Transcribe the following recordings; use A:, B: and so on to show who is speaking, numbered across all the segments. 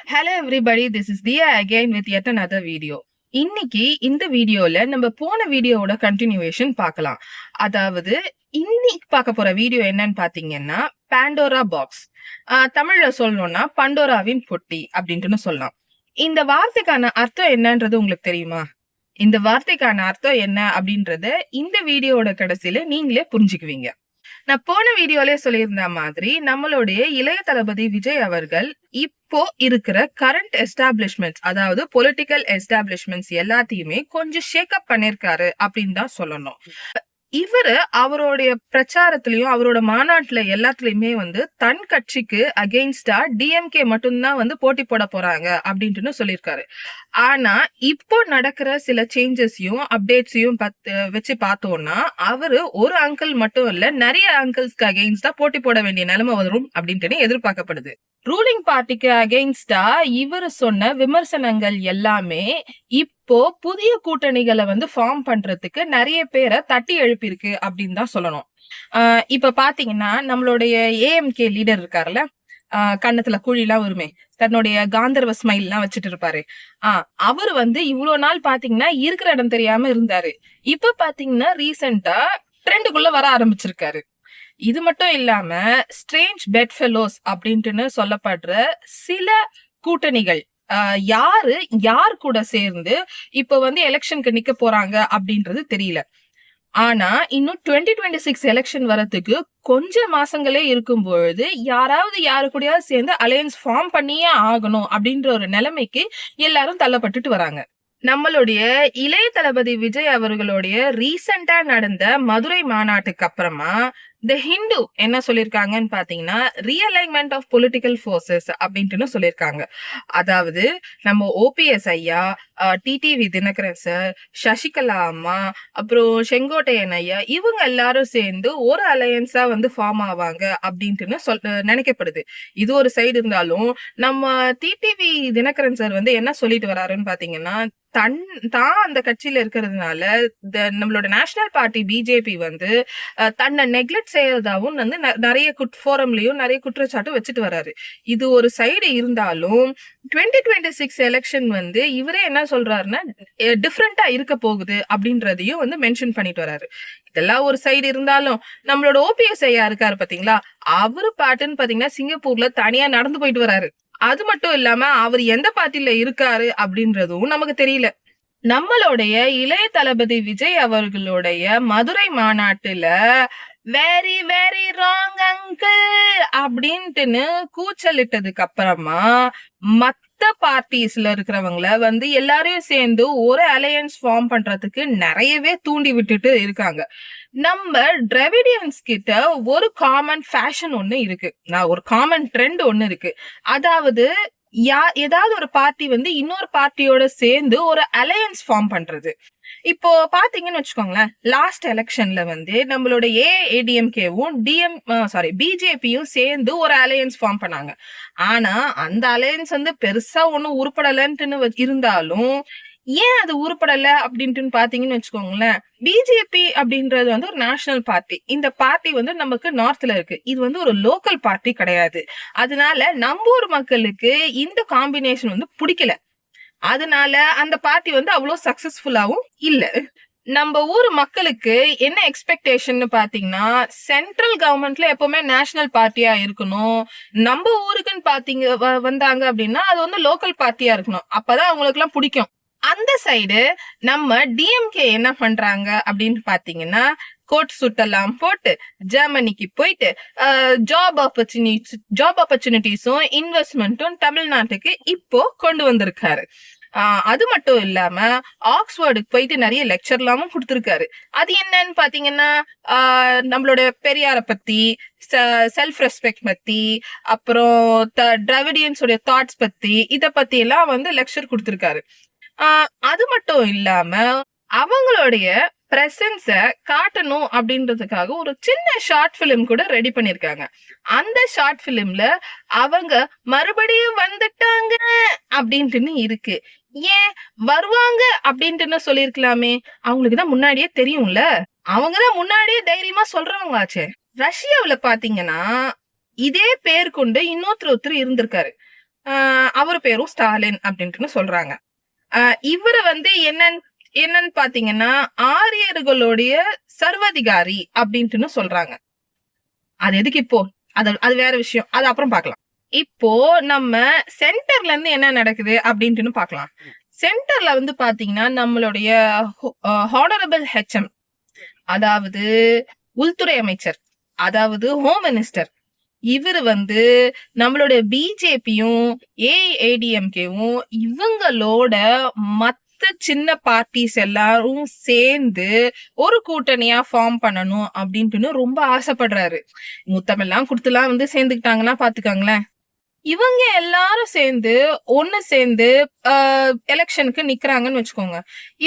A: Hello everybody, this is Dia again with yet another video. இன்னைக்கு இந்த வீடியோல நம்ம போன வீடியோவோட கண்டினியூவேஷன் பார்க்கலாம். அதாவது இன்னைக்கு பார்க்க போற வீடியோ என்னன்னு பாத்தீங்கன்னா பாண்டோரா பாக்ஸ். தமிழ்ல சொல்லணும்னா பண்டோராவின் பொட்டி அப்படின்ட்டு சொல்லலாம். இந்த வார்த்தைக்கான அர்த்தம் என்னன்றது உங்களுக்கு தெரியுமா? இந்த வார்த்தைக்கான அர்த்தம் என்ன அப்படின்றத இந்த வீடியோவோட கடைசியில நீங்களே புரிஞ்சுக்குவீங்க. நான் போன வீடியோலயே சொல்லியிருந்த மாதிரி நம்மளுடைய இளைய தளபதி விஜய் அவர்கள் இப்போ இருக்கிற கரண்ட் எஸ்டாப்ளிஷ்மெண்ட்ஸ், அதாவது பொலிட்டிக்கல் எஸ்டாப்ளிஷ்மெண்ட்ஸ் எல்லாத்தையுமே கொஞ்சம் ஷேக்அப் பண்ணிருக்காரு அப்படின்னு தான் சொல்லணும். இவரு அவருடைய பிரச்சாரத்திலயும் அவரோட மாநாட்டுல எல்லாத்துலயுமே தன் கட்சிக்கு அகெயின்ஸ்டா டிஎம்கே மட்டும்தான் போட்டி போட போறாங்க அப்படின்ட்டு சொல்லியிருக்காரு. ஆனா இப்போ நடக்கிற சில சேஞ்சஸையும் அப்டேட்ஸையும் வச்சு பார்த்தோம்னா அவரு ஒரு அங்கிள் மட்டும் இல்ல, நிறைய அங்கிள்ஸ்க்கு அகெயின்ஸ்டா போட்டி போட வேண்டிய நிலைமை வரும் அப்படின்ட்டு எதிர்பார்க்கப்படுது. ரூலிங் பார்ட்டிக்கு அகெயின்ஸ்டா இவரு சொன்ன விமர்சனங்கள் எல்லாமே இப்போ புதிய கூட்டணிகளை ஃபார்ம் பண்றதுக்கு நிறைய பேரை தட்டி எழுப்பியிருக்கு அப்படின்னு தான் சொல்லணும். இப்ப பாத்தீங்கன்னா நம்மளுடைய ஏஎம்கே லீடர் இருக்காருல்ல, கண்ணத்துல குழிலாம் வருமே, தன்னுடைய காந்தர்வ ஸ்மைல் எல்லாம் வச்சுட்டு இருப்பாரு. அவரு இவ்வளவு நாள் பாத்தீங்கன்னா இருக்கிற இடம் தெரியாம இருந்தாரு. இப்ப பாத்தீங்கன்னா ரீசெண்டா ட்ரெண்டுக்குள்ள வர ஆரம்பிச்சிருக்காரு. இது மட்டும் இல்லாம ஸ்ட்ரேஞ்ச் பெட் ஃபெலோஸ் அப்படின்ட்டு சொல்லப்படுற சில கூட்டணிகள் யார் கூட சேர்ந்து இப்ப எலெக்ஷனுக்கு நிக்க போறாங்க அப்படின்றது தெரியல. ஆனா இன்னும் 2026 எலெக்ஷன் வரதுக்கு கொஞ்சம் மாசங்களே இருக்கும் பொழுது யாராவது யாரு கூடயாவது சேர்ந்து அலையன்ஸ் ஃபார்ம் பண்ணியே ஆகணும் அப்படின்ற ஒரு நிலைமைக்கு எல்லாரும் தள்ளப்பட்டுட்டு வராங்க. நம்மளுடைய இளைய தளபதி விஜய் அவர்களுடைய ரீசெண்டா நடந்த மதுரை மாநாட்டுக்கு அப்புறமா தி ஹிந்து என்ன சொல்லிருக்காங்கன்னு பாத்தீங்கன்னா ரீஅலைன்மெண்ட் ஆஃப் பொலிட்டிக்கல் ஃபோர்சஸ் அப்படின்ட்டு சொல்லியிருக்காங்க. அதாவது நம்ம ஓபிஎஸ் ஐயா, டிடிவி தினகரன் சார், சசிகலா அம்மா, அப்புறம் செங்கோட்டையன் ஐயா, இவங்க எல்லாரும் சேர்ந்து ஒரு அலையன்ஸா ஃபார்ம் ஆவாங்க அப்படின்ட்டு நினைக்கப்படுது. இது ஒரு சைடு இருந்தாலும் நம்ம டிடிவி தினகரன் சார் என்ன சொல்லிட்டு வராருன்னு பாத்தீங்கன்னா தான் அந்த கட்சியில இருக்கிறதுனால நம்மளோட நேஷனல் பார்ட்டி பிஜேபி தன்னை நெக்லெக்ட் செய்யறதாவும் நிறைய ஃபோரம்லயும் நிறைய குற்றச்சாட்டு வச்சுட்டு வராரு. இது ஒரு சைடு இருந்தாலும் 2026 எலெக்ஷன் இவரே என்ன சொல்றாருன்னா டிஃப்ரெண்டா இருக்க போகுது அப்படின்றதையும் மென்ஷன் பண்ணிட்டு வராரு. இதெல்லாம் ஒரு சைடு இருந்தாலும் நம்மளோட ஓபிஎஸ் ஐயா இருக்காரு பாத்தீங்களா, அவரு பாட்டுன்னு பாத்தீங்கன்னா சிங்கப்பூர்ல தனியா நடந்து போயிட்டு வராரு. அது மட்டும் இல்லாம அவர் எந்த பார்ட்டில இருக்காரு அப்படின்றதும் நமக்கு தெரியல. நம்மளுடைய இளைய தளபதி விஜய் அவர்களுடைய மதுரை மாநாட்டுல வெரி வெரி ராங் அங்கிள் அப்படின்ட்டுன்னு கூச்சலிட்டதுக்கு அப்புறமா மத்த பார்ட்டிஸ்ல இருக்கிறவங்கள எல்லாரையும் சேர்ந்து ஒரு அலையன்ஸ் ஃபார்ம் பண்றதுக்கு நிறையவே தூண்டி விட்டுட்டு இருக்காங்க. நம்ம டிராவிடியன்ஸ் கிட்ட ஒரு காமன் ஃபேஷன் ஒண்ணு இருக்கு, ஒரு காமன் ட்ரெண்ட் ஒண்ணு இருக்கு. அதாவது ஏதாவது ஒரு பார்ட்டி இன்னொரு பார்ட்டியோட சேர்ந்து ஒரு அலையன்ஸ் ஃபார்ம் பண்றது. இப்போ பாத்தீங்கன்னு வச்சுக்கோங்களேன், லாஸ்ட் எலெக்ஷன்ல நம்மளோட ஏடிஎம்கேவும் பிஜேபியும் சேர்ந்து ஒரு அலையன்ஸ் ஃபார்ம் பண்ணாங்க. ஆனா அந்த அலையன்ஸ் பெருசா ஒண்ணும் உருப்படலன்ட்டு இருந்தாலும் ஏன் அது உருப்படல அப்படின்ட்டு பாத்தீங்கன்னு வச்சுக்கோங்களேன், பிஜேபி அப்படின்றது ஒரு நேஷனல் பார்ட்டி. இந்த பார்ட்டி நமக்கு நார்த்ல இருக்கு. இது ஒரு லோக்கல் பார்ட்டி கிடையாது. அதனால நம்ம ஊர் மக்களுக்கு இந்த காம்பினேஷன் பிடிக்கல. அதனால அந்த பார்ட்டி அவ்வளவு சக்சஸ்ஃபுல்லாவும் இல்ல. நம்ம ஊர் மக்களுக்கு என்ன எக்ஸ்பெக்டேஷன் பாத்தீங்கன்னா சென்ட்ரல் கவர்மெண்ட்ல எப்பவுமே நேஷனல் பார்ட்டியா இருக்கணும். நம்ம ஊருக்குன்னு பாத்தீங்க வந்தாங்க அப்படின்னா அது லோக்கல் பார்ட்டியா இருக்கணும். அப்பதான் அவங்களுக்கு எல்லாம் பிடிக்கும். அந்த சைடு நம்ம டிஎம்கே என்ன பண்றாங்க அப்படின்னு பாத்தீங்கன்னா கோட் சுட்டெல்லாம் போட்டு ஜெர்மனிக்கு போயிட்டு ஜாப் ஆப்பர்ச்சுனிட்டிஸும் இன்வெஸ்ட்மெண்ட்டும் தமிழ்நாட்டுக்கு இப்போ கொண்டு வந்திருக்காரு. அது மட்டும் இல்லாம ஆக்ஸ்போர்டுக்கு போயிட்டு நிறைய லெக்சர் எல்லாமும் கொடுத்திருக்காரு. அது என்னன்னு பாத்தீங்கன்னா நம்மளோட பெரியார பத்தி, செல்ஃப் ரெஸ்பெக்ட் பத்தி, அப்புறம் டிராவிடியன்ஸோட தாட்ஸ் பத்தி, இத பத்தி எல்லாம் லெக்சர் கொடுத்திருக்காரு. அது மட்டும் இல்லாம அவங்களுடைய பிரசன்ஸ காட்டணும் அப்படின்றதுக்காக ஒரு சின்ன ஷார்ட் பிலிம் கூட ரெடி பண்ணிருக்காங்க. அந்த ஷார்ட் பிலிம்ல அவங்க மறுபடியும் வந்துட்டாங்க அப்படின்ட்டு இருக்கு. ஏன் வருவாங்க அப்படின்ட்டு சொல்லிருக்கலாமே, அவங்களுக்குதான் முன்னாடியே தெரியும்ல, அவங்கதான் முன்னாடியே தைரியமா சொல்றவங்களாச்சே. ரஷ்யாவுல பாத்தீங்கன்னா இதே பேர் கொண்டு இன்னொருத்தர் இருந்திருக்காரு. அவரு பேரும் ஸ்டாலின் அப்படின்ட்டுன்னு சொல்றாங்க. இவரு வந்து என்னன்னு பாத்தீங்கன்னா ஆரியர்களுடைய சர்வாதிகாரி அப்படின்ட்டுன்னு சொல்றாங்க. அது எதுக்கு இப்போ? அது வேற விஷயம். அது அப்புறம் பார்க்கலாம். இப்போ நம்ம சென்டர்ல இருந்து என்ன நடக்குது அப்படின்ட்டுன்னு பார்க்கலாம். சென்டர்ல வந்து பாத்தீங்கன்னா நம்மளுடைய ஹானரபிள் ஹெச்எம், அதாவது உள்துறை அமைச்சர், அதாவது ஹோம் மினிஸ்டர், இவரு வந்து நம்மளுடைய பிஜேபியும் ஏஐடிஎம்கேவும் இவங்களோட மத்த சின்ன பார்ட்டிஸ் எல்லாரும் சேர்ந்து ஒரு கூட்டணியா ஃபார்ம் பண்ணணும் அப்படின்ட்டு ரொம்ப ஆசைப்படுறாரு. முத்தமெல்லாம் கொடுத்துலாம் வந்து சேர்ந்துக்கிட்டாங்கன்னா பாத்துக்காங்களேன். இவங்க எல்லாரும் சேர்ந்து ஒண்ணு சேர்ந்து எலெக்ஷனுக்கு நிக்கிறாங்கன்னு வச்சுக்கோங்க.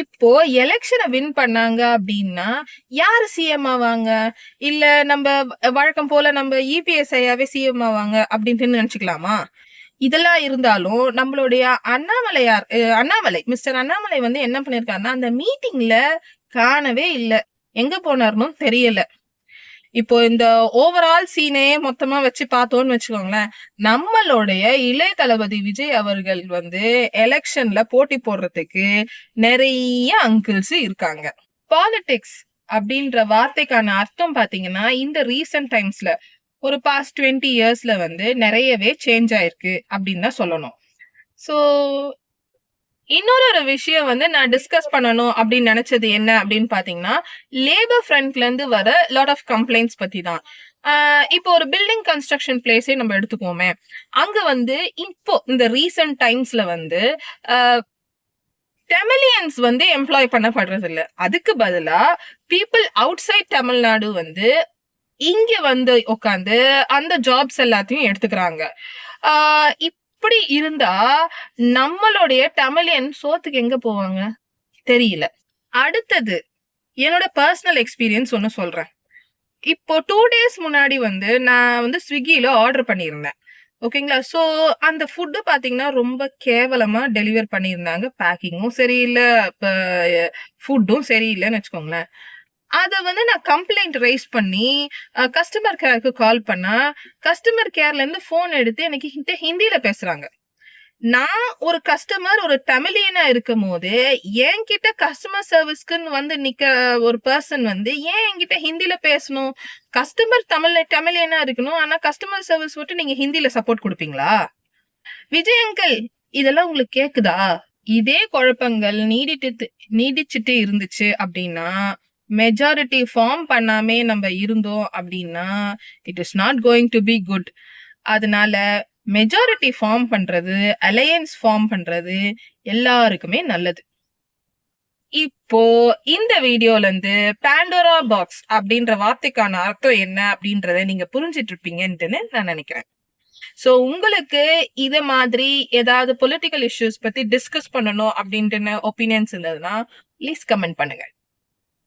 A: இப்போ எலெக்ஷனை வின் பண்ணாங்க அப்படின்னா யாரு சிஎம் ஆவாங்க? இல்ல நம்ம வழக்கம் போல நம்ம இபிஎஸ் ஐயாவே சிஎம் ஆவாங்க அப்படின்ட்டு நினைச்சுக்கலாமா? இதெல்லாம் இருந்தாலும் நம்மளுடைய அண்ணாமலை மிஸ்டர் அண்ணாமலை வந்து என்ன பண்ணிருக்காருன்னா அந்த மீட்டிங்ல காணவே இல்ல. எங்க போனாருன்னு தெரியல. இப்போ இந்த ஓவரால் சீனே மொத்தமா வச்சு பார்த்தோம்னு வச்சுக்கோங்களேன், நம்மளுடைய இளைய தளபதி விஜய் அவர்கள் வந்து எலெக்ஷன்ல போட்டி போடுறதுக்கு நிறைய அங்கிள்ஸ் இருக்காங்க. பாலிடிக்ஸ் அப்படின்ற வார்த்தைக்கான அர்த்தம் பாத்தீங்கன்னா இந்த ரீசன்ட் டைம்ஸ்ல ஒரு பாஸ்ட் 20 இயர்ஸ்ல வந்து நிறையவே சேஞ்ச் ஆயிருக்கு அப்படின்னு தான் சொல்லணும். சோ இன்னொரு விஷயம் வந்து நான் டிஸ்கஸ் பண்ணணும் அப்படின்னு நினைச்சது என்ன அப்படின்னு பாத்தீங்கன்னா லேபர் ஃப்ரண்ட்ல இருந்து வர லாட் ஆஃப் கம்ப்ளைண்ட்ஸ் பத்தி தான். இப்போ ஒரு பில்டிங் கன்ஸ்ட்ரக்ஷன் பிளேஸே நம்ம எடுத்துக்கோமே, அங்க வந்து இப்போ இந்த ரீசன்ட் டைம்ஸ்ல வந்து டெமிலியன்ஸ் வந்து எம்ப்ளாய் பண்ணப்படுறது இல்ல. அதுக்கு பதிலா பீப்புள் அவுட் சைட் தமிழ்நாடு வந்து இங்க வந்து உட்காந்து அந்த ஜாப்ஸ் எல்லாத்தையும் எடுத்துக்கிறாங்க. இப்படி இருந்தா நம்மளுடைய தமிழியன் சோத்துக்கு எங்க போவாங்க தெரியல. அடுத்தது என்னோட பர்சனல் எக்ஸ்பீரியன்ஸ் ஒன்னு சொல்றேன். இப்போ 2 days முன்னாடி வந்து நான் வந்து ஸ்விக்கில ஆர்டர் பண்ணியிருந்தேன். ஓகேங்களா? சோ அந்த ஃபுட்டு பாத்தீங்கன்னா ரொம்ப கேவலமா டெலிவர் பண்ணியிருந்தாங்க. பேக்கிங்கும் சரியில்லை, ஃபுட்டும் சரியில்லைன்னு வச்சுக்கோங்களேன். அத வந்து நான் கம்ப்ளைண்ட் ரைஸ் பண்ணி கஸ்டமர் கேருக்கு கால் பண்ணா கஸ்டமர் கேர்ல இருந்து போன் எடுத்து எனக்கு ஹிந்தியில பேசுறாங்க. நான் ஒரு கஸ்டமர் ஒரு தமிழியனா இருக்கும் போது என்கிட்ட கஸ்டமர் சர்வீஸ்க்குன்னு வந்து நிக்க ஒரு பர்சன் வந்து ஏன் என்கிட்ட ஹிந்தியில பேசணும்? கஸ்டமர் தமிழியனா இருக்கணும், ஆனா கஸ்டமர் சர்வீஸ் விட்டு நீங்க ஹிந்தியில சப்போர்ட் கொடுப்பீங்களா? விஜய் அங்கிள், இதெல்லாம் உங்களுக்கு கேக்குதா? இதே குழப்பங்கள் நீடிச்சிட்டு இருந்துச்சு அப்படின்னா மெஜாரிட்டி ஃபார்ம் பண்ணாமே நம்ம இருந்தோம் அப்படின்னா it is not going to be good. அதனால மெஜாரிட்டி ஃபார்ம் பண்றது, அலையன்ஸ் ஃபார்ம் பண்றது எல்லாருக்குமே நல்லது. இப்போ இந்த வீடியோல இருந்து பாண்டோரா பாக்ஸ் அப்படின்ற வார்த்தைக்கான அர்த்தம் என்ன அப்படின்றத நீங்க புரிஞ்சிட்டு இருப்பீங்கன்னு நான் நினைக்கிறேன். சோ உங்களுக்கு இத மாதிரி ஏதாவது பொலிட்டிக்கல் இஷ்யூஸ் பத்தி டிஸ்கஸ் பண்ணணும் அப்படின்ட்டு ஒப்பீனியன்ஸ் இருந்ததுன்னா ப்ளீஸ் கமெண்ட் பண்ணுங்க.